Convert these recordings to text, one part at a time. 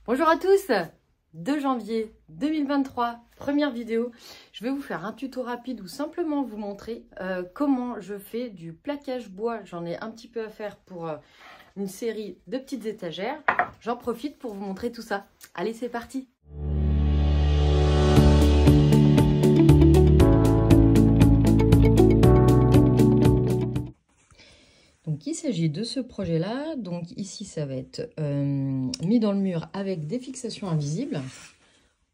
Bonjour à tous, 2 janvier 2023, première vidéo. Je vais vous faire un tuto rapide ou simplement vous montrer comment je fais du plaquage bois. J'en ai un petit peu à faire pour une série de petites étagères. J'en profite pour vous montrer tout ça. Allez, c'est parti! Donc, il s'agit de ce projet-là. Donc, ici, ça va être mis dans le mur avec des fixations invisibles.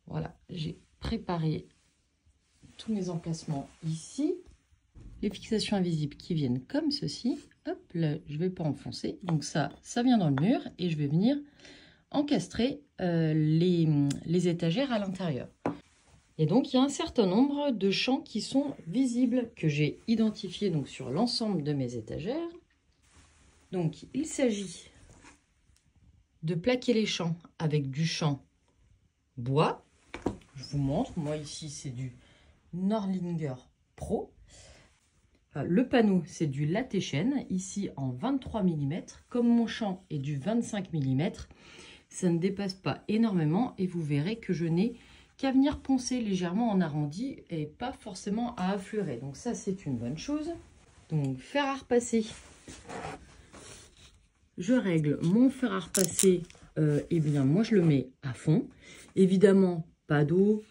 Voilà, j'ai préparé tous mes emplacements ici. Les fixations invisibles qui viennent comme ceci. Hop, là, je ne vais pas enfoncer. Donc, ça vient dans le mur et je vais venir encastrer les étagères à l'intérieur. Et donc, il y a un certain nombre de champs qui sont visibles que j'ai identifiés donc, sur l'ensemble de mes étagères. Donc, il s'agit de plaquer les champs avec du champ bois. Je vous montre. Moi, ici, c'est du Norlinger Pro. Le panneau, c'est du Latéchène, ici en 23 mm. Comme mon champ est du 25 mm, ça ne dépasse pas énormément et vous verrez que je n'ai qu'à venir poncer légèrement en arrondi et pas forcément à affleurer. Donc ça, c'est une bonne chose. Donc, fer à repasser. Je règle mon fer à repasser, eh bien moi je le mets à fond. Évidemment, pas d'eau,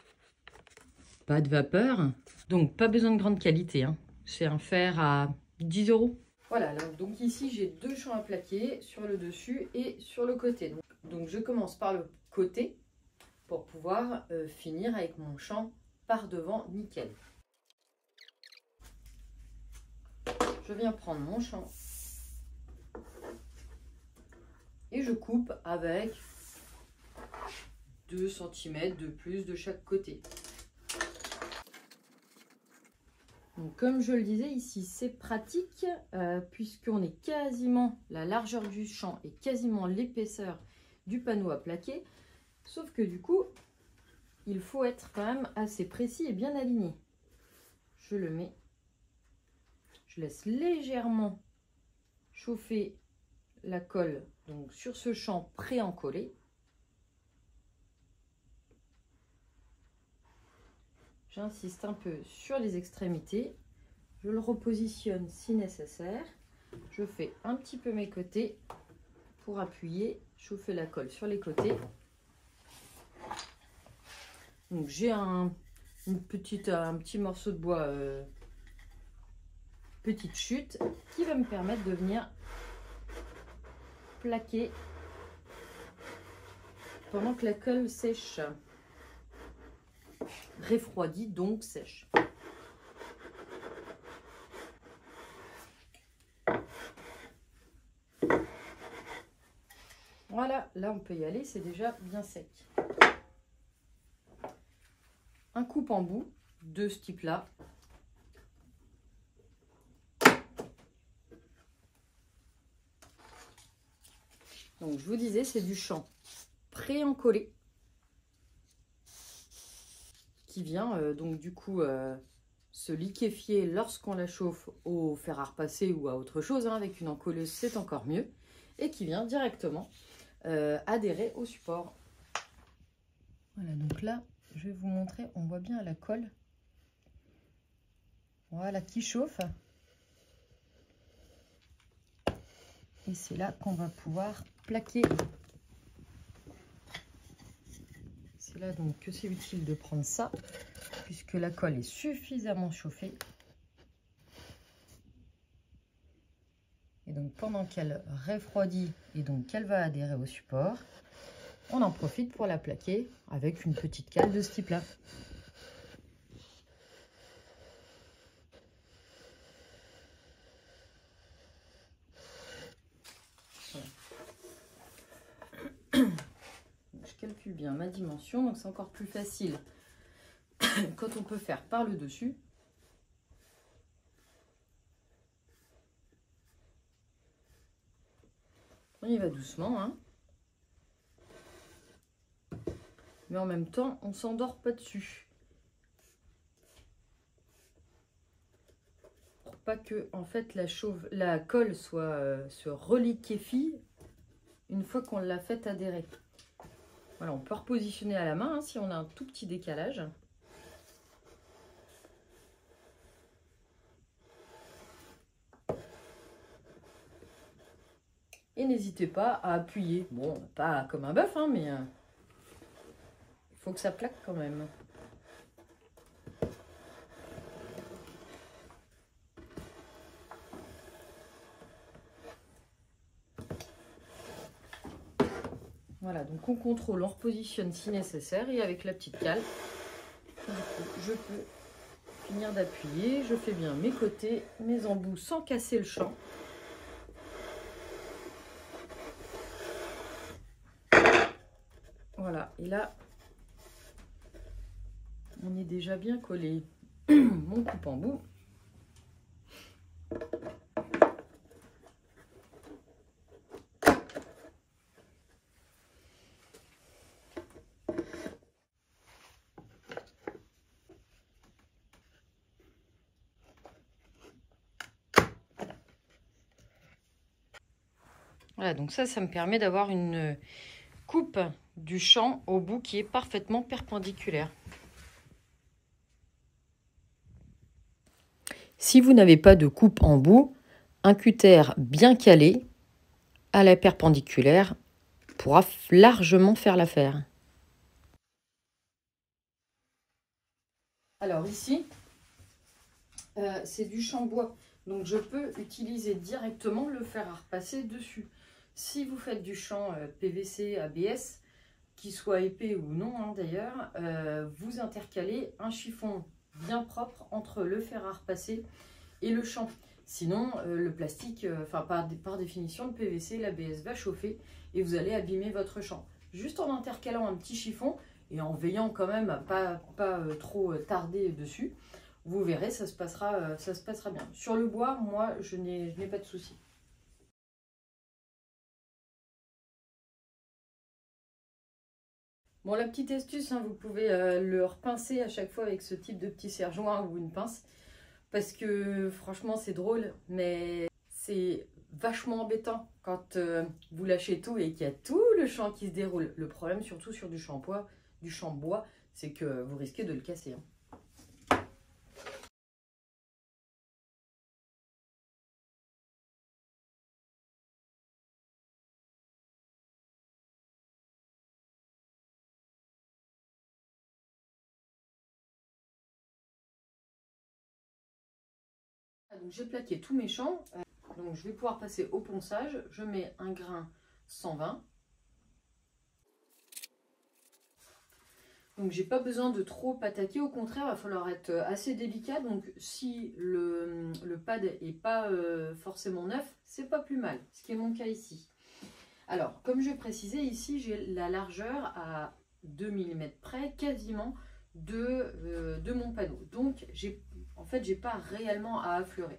pas de vapeur, donc pas besoin de grande qualité, hein. C'est un fer à 10 €. Voilà, donc ici j'ai 2 champs à plaquer sur le dessus et sur le côté. Donc je commence par le côté pour pouvoir finir avec mon champ par devant nickel. Je viens prendre mon champ. Et je coupe avec 2 cm de plus de chaque côté. Donc, comme je le disais, ici c'est pratique puisqu'on est quasiment, la largeur du champ et quasiment l'épaisseur du panneau à plaquer. Sauf que du coup, il faut être quand même assez précis et bien aligné. Je le mets, je laisse légèrement chauffer la colle donc sur ce champ pré-encollé. J'insiste un peu sur les extrémités. Je le repositionne si nécessaire. Je fais un petit peu mes côtés pour appuyer, chauffer la colle sur les côtés. Donc j'ai un petit morceau de bois, petite chute, qui va me permettre de venir plaquer pendant que la colle sèche, refroidit donc sèche. Voilà, là on peut y aller, c'est déjà bien sec. Un coupe-en-bout de ce type là. Donc je vous disais, c'est du champ pré-encollé qui vient donc du coup se liquéfier lorsqu'on la chauffe au fer à repasser ou à autre chose, hein, avec une encolleuse c'est encore mieux, et qui vient directement adhérer au support. Voilà, donc là je vais vous montrer, on voit bien la colle, voilà, qui chauffe, et c'est là qu'on va pouvoir plaquer. C'est là donc que c'est utile de prendre ça, puisque la colle est suffisamment chauffée. Et donc pendant qu'elle refroidit et donc qu'elle va adhérer au support, on en profite pour la plaquer avec une petite cale de ce type-là. Je calcule bien ma dimension, donc c'est encore plus facile quand on peut faire par le dessus. On y va doucement, hein. Mais en même temps, on s'endort pas dessus. Pour pas que en fait la colle se reliquéfie une fois qu'on l'a fait adhérer. Voilà, on peut repositionner à la main hein, si on a un tout petit décalage. Et n'hésitez pas à appuyer. Bon, pas comme un bœuf, hein, mais il faut que ça plaque quand même. Voilà, donc on contrôle, on repositionne si nécessaire. Et avec la petite cale, je peux finir d'appuyer. Je fais bien mes côtés, mes embouts sans casser le champ. Voilà, et là, on est déjà bien collé. Mon coupe-en-bout. Voilà, donc ça me permet d'avoir une coupe du champ au bout qui est parfaitement perpendiculaire. Si vous n'avez pas de coupe en bout, un cutter bien calé à la perpendiculaire pourra largement faire l'affaire. Alors ici, c'est du champ bois, donc je peux utiliser directement le fer à repasser dessus. Si vous faites du champ PVC ABS, qu'il soit épais ou non hein, d'ailleurs, vous intercalez un chiffon bien propre entre le fer à repasser et le champ. Sinon, le plastique, par définition, le PVC, l'ABS va chauffer et vous allez abîmer votre champ. Juste en intercalant un petit chiffon et en veillant quand même à pas trop tarder dessus, vous verrez, ça se passera bien. Sur le bois, moi, je n'ai pas de souci. Bon, la petite astuce, hein, vous pouvez le repincer à chaque fois avec ce type de petit serre-joint ou une pince. Parce que franchement, c'est drôle, mais c'est vachement embêtant quand vous lâchez tout et qu'il y a tout le champ qui se déroule. Le problème, surtout sur du champ bois, c'est que vous risquez de le casser. Hein. Donc j'ai plaqué tous mes champs. Donc je vais pouvoir passer au ponçage. Je mets un grain 120. Donc j'ai pas besoin de trop attaquer, au contraire il va falloir être assez délicat. Donc si le pad est pas forcément neuf, c'est pas plus mal, ce qui est mon cas ici. Alors comme je précisais ici, j'ai la largeur à 2 mm près quasiment de mon panneau. Donc en fait j'ai pas réellement à affleurer.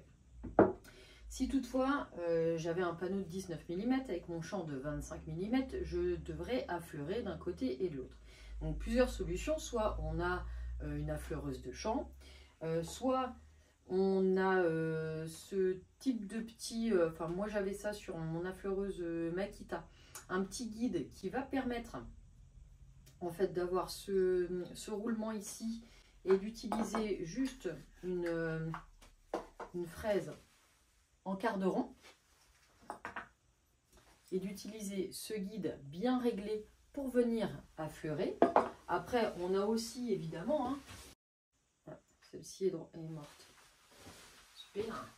Si toutefois j'avais un panneau de 19 mm avec mon champ de 25 mm, je devrais affleurer d'un côté et de l'autre. Donc plusieurs solutions, soit on a une affleureuse de champ, soit on a ce type de petit, moi j'avais ça sur mon affleureuse Makita, un petit guide qui va permettre en fait d'avoir ce roulement ici et d'utiliser juste une fraise en quart de rond et d'utiliser ce guide bien réglé pour venir affleurer. Après, on a aussi évidemment, hein, voilà, celle-ci est morte. Super.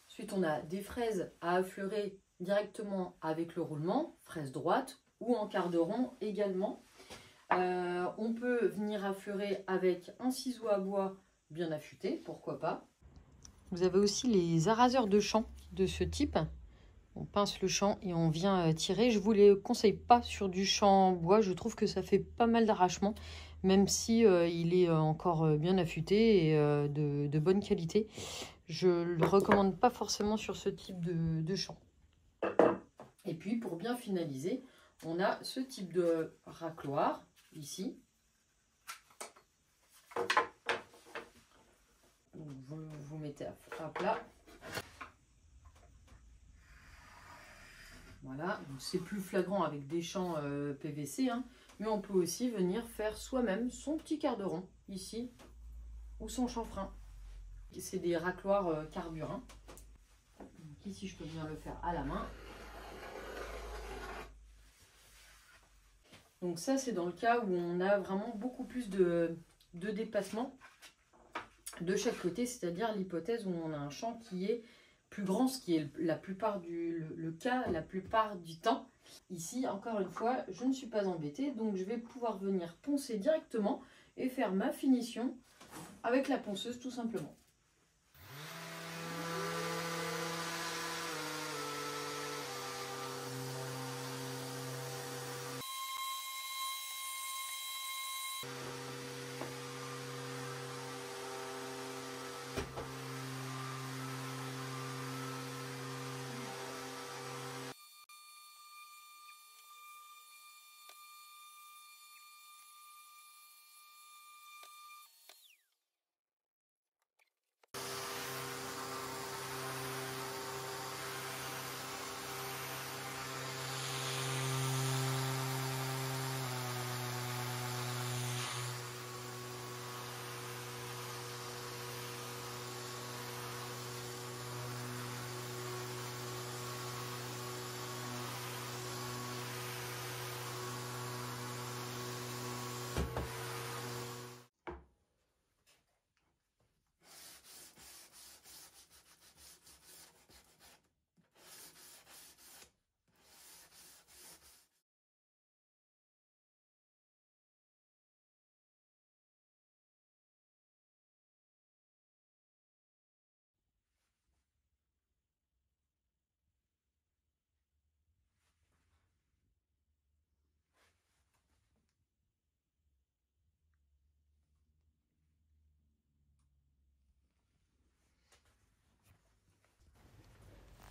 Ensuite, on a des fraises à affleurer directement avec le roulement, fraise droite ou en quart de rond également. On peut venir affleurer avec un ciseau à bois bien affûté, pourquoi pas. Vous avez aussi les araseurs de champ de ce type. On pince le champ et on vient tirer. Je ne vous les conseille pas sur du champ bois. Je trouve que ça fait pas mal d'arrachement, même si il est encore bien affûté et de bonne qualité. Je ne le recommande pas forcément sur ce type de champ. Et puis pour bien finaliser, on a ce type de racloir ici. Vous mettez à plat. Voilà, c'est plus flagrant avec des champs PVC, hein, mais on peut aussi venir faire soi-même son petit quart de rond, ici, ou son chanfrein. C'est des racloirs carburant. Donc ici, je peux venir le faire à la main. Donc ça, c'est dans le cas où on a vraiment beaucoup plus de déplacement de chaque côté, c'est-à-dire l'hypothèse où on a un champ qui est plus grand, ce qui est la plupart le cas la plupart du temps. Ici, encore une fois, je ne suis pas embêtée, donc je vais pouvoir venir poncer directement et faire ma finition avec la ponceuse tout simplement.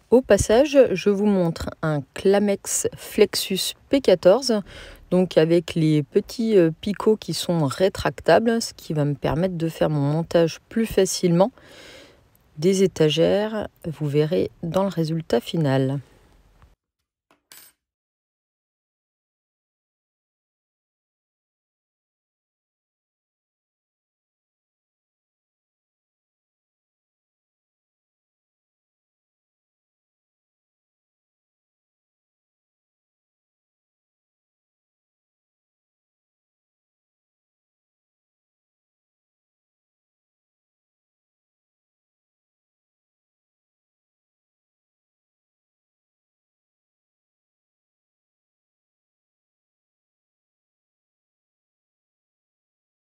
Au passage, je vous montre un Klamex Flexus P14, donc avec les petits picots qui sont rétractables, ce qui va me permettre de faire mon montage plus facilement des étagères. Vous verrez dans le résultat final.